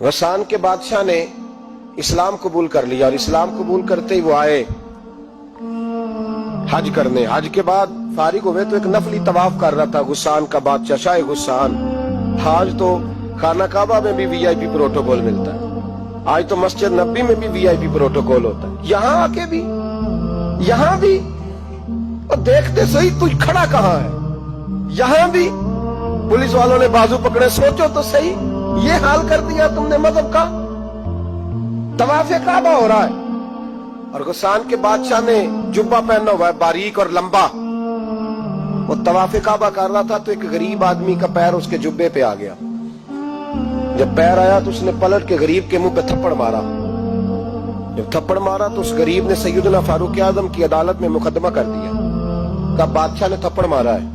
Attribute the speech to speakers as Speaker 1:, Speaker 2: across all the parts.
Speaker 1: غسان کے بادشاہ نے اسلام قبول کر لیا اور اسلام قبول کرتے ہی وہ آئے حج کرنے. حج کے بعد فارغ ہوئے تو ایک نفلی طواف کر رہا تھا غسان کا بادشاہ شاہ غسان. آج تو خانہ کعبہ میں بھی وی آئی پی پروٹوکول ملتا ہے, آج تو مسجد نبی میں بھی وی آئی پی پروٹوکول ہوتا ہے, یہاں آ کے بھی یہاں بھی اور دیکھتے صحیح تجھ کھڑا کہاں ہے. یہاں بھی پولیس والوں نے بازو پکڑے, سوچو تو صحیح یہ حال کر دیا تم نے مذہب کا. طواف کعبہ ہو رہا ہے اور غسان کے بادشاہ نے جبہ پہنا ہوا ہے باریک اور لمبا. وہ طواف کعبہ کر رہا تھا تو ایک غریب آدمی کا پیر اس کے جبے پہ آ گیا. جب پیر آیا تو اس نے پلٹ کے غریب کے منہ پہ تھپڑ مارا. جب تھپڑ مارا تو اس غریب نے سیدنا فاروق اعظم کی عدالت میں مقدمہ کر دیا. کہا بادشاہ نے تھپڑ مارا ہے.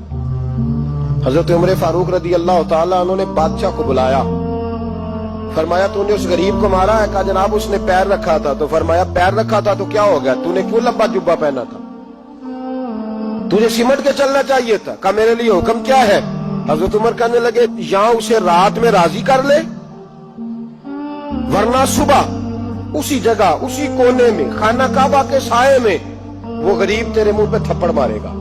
Speaker 1: حضرت عمر فاروق رضی اللہ تعالیٰ عنہ نے بادشاہ کو بلایا, فرمایا تو نے اس غریب کو مارا ہے؟ کہا جناب اس نے پیر رکھا تھا. تو فرمایا پیر رکھا تھا تو کیا ہو گیا, تو نے کیوں لمبا جبہ پہنا تھا, تجھے سمٹ کے چلنا چاہیے تھا. کہا میرے لیے حکم کیا ہے؟ حضرت عمر کہنے لگے یہاں اسے رات میں راضی کر لے, ورنہ صبح اسی جگہ اسی کونے میں خانہ کعبہ کے سائے میں وہ غریب تیرے منہ پہ تھپڑ مارے گا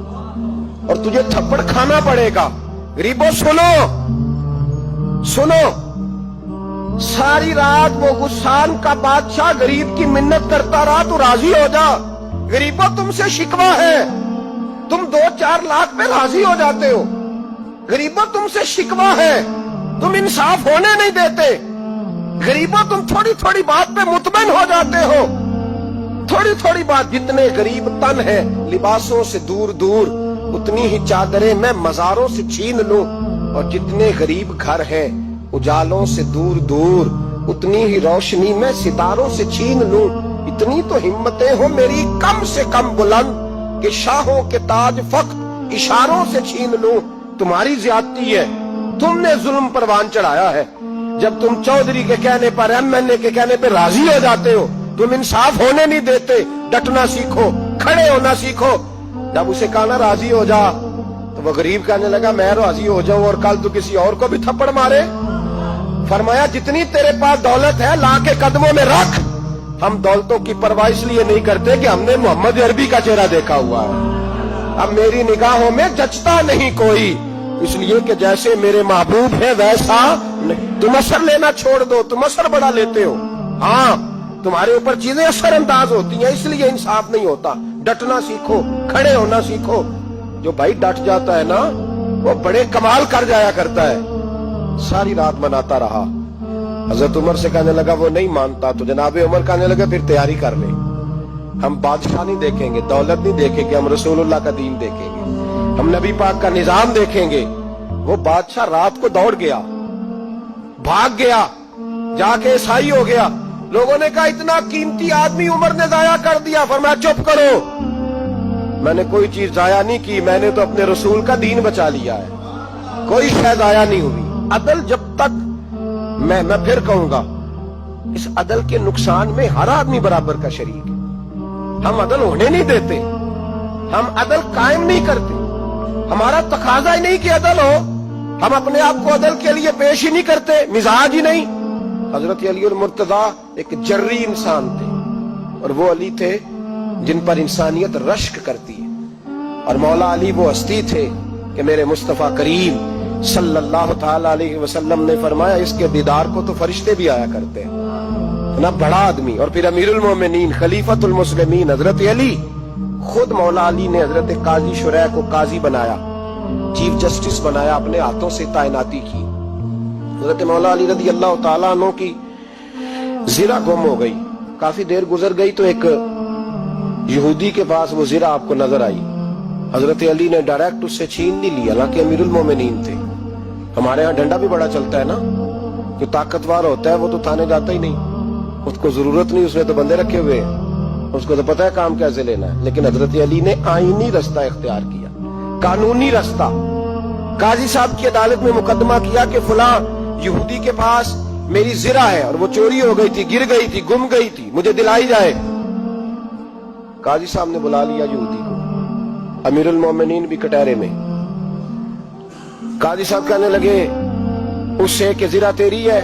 Speaker 1: اور تجھے تھپڑ کھانا پڑے گا. غریبوں سنو سنو, ساری رات وہ غسان کا بادشاہ غریب کی منت کرتا رہا تو راضی ہو جا. غریبوں تم سے شکوہ ہے, تم 2-4 لاکھ پہ راضی ہو جاتے ہو. غریبوں تم سے شکوہ ہے, تم انصاف ہونے نہیں دیتے. غریبوں تم تھوڑی تھوڑی بات پہ مطمئن ہو جاتے ہو. تھوڑی تھوڑی بات, جتنے غریب تن ہے لباسوں سے دور دور اتنی ہی چادریں میں مزاروں سے چھین لوں, اور جتنے غریب گھر ہیں اجالوں سے دور دور اتنی ہی روشنی میں ستاروں سے چھین لوں. اتنی تو ہمتیں ہو میری کم سے کم بلند کہ شاہوں کے تاج فقط اشاروں سے چھین لوں. تمہاری زیادتی ہے, تم نے ظلم پروان چڑھایا ہے. جب تم چودھری کے کہنے پر ایم این اے کے کہنے پہ راضی ہو جاتے ہو, تم انصاف ہونے نہیں دیتے. ڈٹنا سیکھو, کھڑے ہونا سیکھو. جب اسے کہا نا راضی ہو جا تو وہ غریب کہنے لگا میں راضی ہو جاؤں اور کل تو کسی اور کو بھی تھپڑ مارے. فرمایا جتنی تیرے پاس دولت ہے لا کے قدموں میں رکھ. ہم دولتوں کی پرواہ اس لیے نہیں کرتے کہ ہم نے محمد عربی کا چہرہ دیکھا ہوا ہے. اب میری نگاہوں میں جچتا نہیں کوئی, اس لیے کہ جیسے میرے محبوب ہے ویسا نہیں. تم اثر لینا چھوڑ دو, تم اثر بڑا لیتے ہو. ہاں تمہارے اوپر چیزیں اثر انداز ہوتی ہیں, اس لیے انصاف نہیں ہوتا. ڈٹنا سیکھو, کھڑے ہونا سیکھو. جو بھائی ڈٹ جاتا ہے نا وہ بڑے کمال کر جایا کرتا ہے. ساری رات مناتا رہا. حضرت عمر سے کہنے لگا وہ نہیں مانتا. تو جناب عمر کہنے لگا پھر تیاری کر لیں, ہم بادشاہ نہیں دیکھیں گے, دولت نہیں دیکھیں گے, ہم رسول اللہ کا دین دیکھیں گے, ہم نبی پاک کا نظام دیکھیں گے. وہ بادشاہ رات کو دوڑ گیا, بھاگ گیا, جا کے عیسائی ہو گیا. لوگوں نے کہا اتنا قیمتی آدمی عمر نے ضائع کر دیا. فرمایا چپ کرو, میں نے کوئی چیز ضائع نہیں کی, میں نے تو اپنے رسول کا دین بچا لیا ہے, کوئی شے ضائع نہیں ہوئی. عدل جب تک میں پھر کہوں گا اس عدل کے نقصان میں ہر آدمی برابر کا شریک ہے. ہم عدل ہونے نہیں دیتے, ہم عدل قائم نہیں کرتے. ہمارا تقاضا ہی نہیں کہ عدل ہو, ہم اپنے آپ کو عدل کے لیے پیش ہی نہیں کرتے, مزاج ہی نہیں. حضرت علی المرتضیٰ ایک جری انسان تھے اور وہ علی تھے جن پر انسانیت رشک کرتی ہے. اور مولا علی وہ ہستی تھے کہ میرے مصطفیٰ کریم صلی اللہ تعالی علیہ وسلم نے فرمایا اس کے دیدار کو تو فرشتے بھی آیا کرتے ہیں. نا بڑا آدمی, اور پھر امیر المومنین خلیفۃ المسلمین حضرت علی. خود مولا علی نے حضرت قاضی شریح کو قاضی بنایا, چیف جسٹس بنایا, اپنے ہاتھوں سے تعیناتی کی. حضرت مولا علی رضی اللہ تعالیٰ عنہ کی زرہ گم ہو گئی. کافی دیر گزر گئی تو ایک یہودی کے پاس وہ زرہ آپ کو نظر آئی. حضرت علی نے ڈائریکٹ اس سے چھین نہیں لی, حالانکہ امیر المومنین تھے. ہمارے ہاں ڈنڈا بھی بڑا چلتا ہے نا, جو طاقتور ہوتا ہے وہ تو تھانے جاتا ہی نہیں, اس کو ضرورت نہیں, اس نے تو بندے رکھے ہوئے ہیں, اس کو تو پتہ ہے کام کیسے لینا ہے. لیکن حضرت علی نے آئینی رستہ اختیار کیا, قانونی رستہ. قاضی صاحب کی عدالت میں مقدمہ کیا کہ فلاں یہودی کے پاس میری زرہ ہے اور وہ چوری ہو گئی تھی, گر گئی تھی, گم گئی تھی, مجھے دلائی جائے. قاضی صاحب نے بلا لیا یہودی کو, امیر المومنین بھی کٹہرے میں. قاضی صاحب کہنے لگے اس سے کہ زرہ تیری ہے,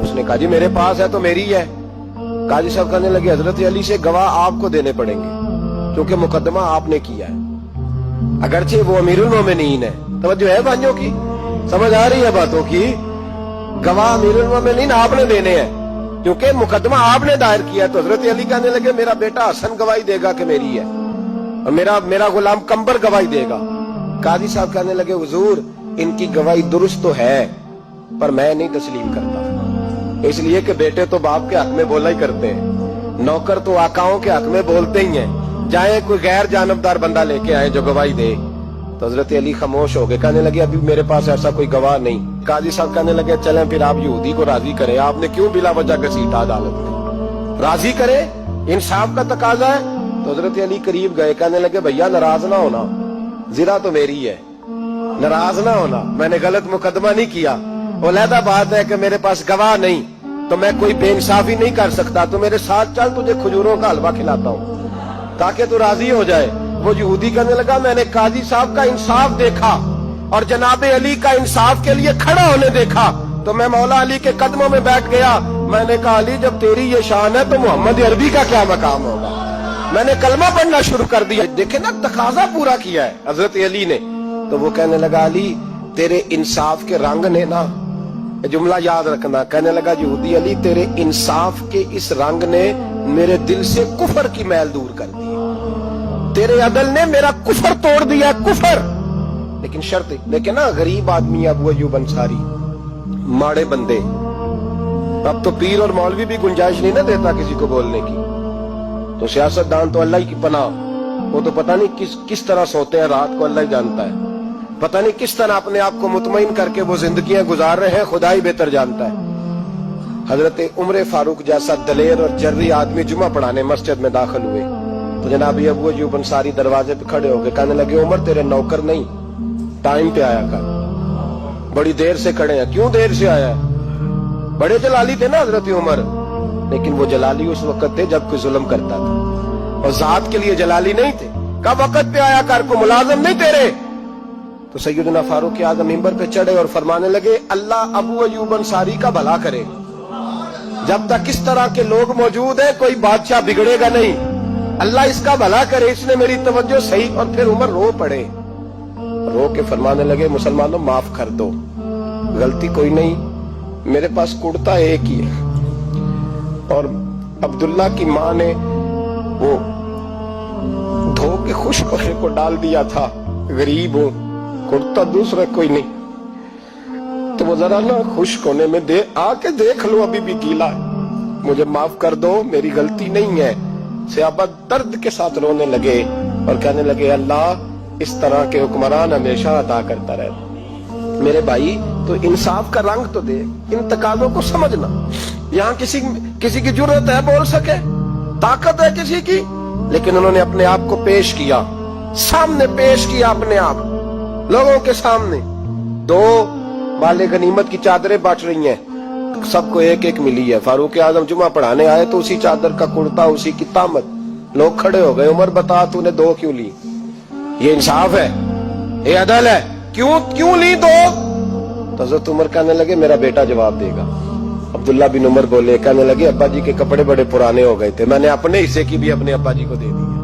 Speaker 1: اس نے کہا جی میرے پاس ہے تو میری ہے. قاضی صاحب کہنے لگے حضرت علی سے گواہ آپ کو دینے پڑیں گے کیونکہ مقدمہ آپ نے کیا ہے, اگرچہ وہ امیر المومنین ہے. توجہ ہے بھائیوں کی, سمجھ آ رہی ہے باتوں کی؟ گواہ امیر المومنین آپ نے دینے ہیں کیونکہ مقدمہ آپ نے دائر کیا. تو حضرت علی کہنے لگے میرا بیٹا حسن گواہی دے گا کہ میری ہے, اور میرا غلام کمبر گواہی دے گا. قاضی صاحب کہنے لگے حضور ان کی گواہی درست تو ہے پر میں نہیں تسلیم کرتا, اس لیے کہ بیٹے تو باپ کے حق میں بولا ہی کرتے ہیں, نوکر تو آقاؤں کے حق میں بولتے ہی ہیں, جائیں کوئی غیر جانبدار بندہ لے کے آئے جو گواہی دے. تو حضرت علی خاموش ہو گئے, کہنے لگے ابھی میرے پاس ایسا کوئی گواہ نہیں. قاضی صاحب کہنے لگے چلیں پھر آپ یہودی کو راضی کریں, آپ نے کیوں بلا وجہ گھسیٹا عدالت میں, راضی کرے, انصاف کا تقاضا ہے. تو حضرت علی قریب گئے, کہنے لگے بھیا ناراض نہ ہونا, زرا تو میری ہے, ناراض نہ ہونا, میں نے غلط مقدمہ نہیں کیا. علیحدہ بات ہے کہ میرے پاس گواہ نہیں تو میں کوئی بے انصافی نہیں کر سکتا, تو میرے ساتھ چل تجھے کھجوروں کا حلوہ کھلاتا ہوں تاکہ تو راضی ہو جائے. وہ یہودی کہنے لگا میں نے قاضی صاحب کا انصاف دیکھا اور جناب علی کا انصاف کے لیے کھڑا ہونے دیکھا تو میں مولا علی کے قدموں میں بیٹھ گیا. میں نے کہا علی جب تیری یہ شان ہے تو محمد عربی کا کیا مقام ہوگا. میں نے کلمہ پڑھنا شروع کر دیا. دیکھیں نا تقاضا پورا کیا ہے حضرت علی نے. تو وہ کہنے لگا علی تیرے انصاف کے رنگ نے نا, جملہ یاد رکھنا, کہنے لگا یہودی علی تیرے انصاف کے اس رنگ نے میرے دل سے کفر کی میل دور کر دی, تیرے عدل نے میرا کفر توڑ دیا, کفر. لیکن شرط دیکھیں نا, غریب آدمی ابو ایوب انصاری, ماڑے بندے, اب تو پیر اور مولوی بھی گنجائش نہیں نہ دیتا کسی کو بولنے کی, تو سیاستدان تو اللہ کی پناہ, وہ تو پتہ نہیں کس طرح سوتے ہیں رات کو, اللہ ہی جانتا ہے, پتہ نہیں کس طرح اپنے آپ کو مطمئن کر کے وہ زندگیاں گزار رہے ہیں, خدا ہی بہتر جانتا ہے. حضرت عمر فاروق جیسا دلیر اور جرری آدمی جمعہ پڑھانے مسجد میں داخل ہوئے تو جناب ابو ایوب انصاری دروازے پہ کھڑے ہو گئے, کہنے لگے عمر تیرے نوکر نہیں, ٹائم پہ آیا کر, بڑی دیر سے کھڑے ہیں. کیوں دیر سے آیا ہے؟ بڑے جلالی تھے نا حضرت عمر, لیکن وہ جلالی اس وقت تھے جب کوئی ظلم کرتا تھا, اور ذات کے لیے جلالی نہیں تھے. کب وقت پہ آیا کر, کو ملازم نہیں تیرے. تو سیدنا فاروق اعظم منبر پہ چڑھے اور فرمانے لگے اللہ ابو ایوب انصاری کا بھلا کرے, جب تک اس طرح کے لوگ موجود ہیں کوئی بادشاہ بگڑے گا نہیں, اللہ اس کا بھلا کرے, اس نے میری توجہ صحیح. اور پھر عمر رو پڑے, رو کے فرمانے لگے مسلمانوں معاف کر دو, غلطی کوئی نہیں, میرے پاس کرتا ایک ہی ہے اور عبداللہ کی ماں نے وہ دھو کے خشک ہونے کو ڈال دیا تھا, غریب ہوں, کرتا دوسرا کوئی نہیں, تو وہ ذرا نا خشک ہونے میں آ کے دیکھ لو ابھی بھی گیلا ہے, مجھے معاف کر دو, میری غلطی نہیں ہے. صحابہ درد کے ساتھ رونے لگے اور کہنے لگے اللہ اس طرح کے حکمران ہمیشہ عطا کرتا رہے. میرے بھائی تو انصاف کا رنگ تو دے, ان تقاضوں کو سمجھنا. یہاں کسی کی جرت ہے بول سکے, طاقت ہے کسی کی, لیکن انہوں نے اپنے آپ کو پیش کیا, سامنے پیش کیا اپنے آپ لوگوں کے سامنے. دو مال غنیمت کی چادریں بانٹ رہی ہیں, سب کو ایک ایک ملی ہے. فاروق اعظم جمعہ پڑھانے آئے تو اسی چادر کا کرتا, اسی کی تامت. لوگ کھڑے ہو گئے, عمر بتا تو نے دو کیوں لی, یہ انصاف ہے, یہ عدل ہے, کیوں لی دو؟ تو حضرت عمر کہنے لگے میرا بیٹا جواب دے گا. عبداللہ بن عمر بولے, کہنے لگے ابا جی کے کپڑے بڑے پرانے ہو گئے تھے, میں نے اپنے حصے کی بھی اپنے ابا جی کو دے دی.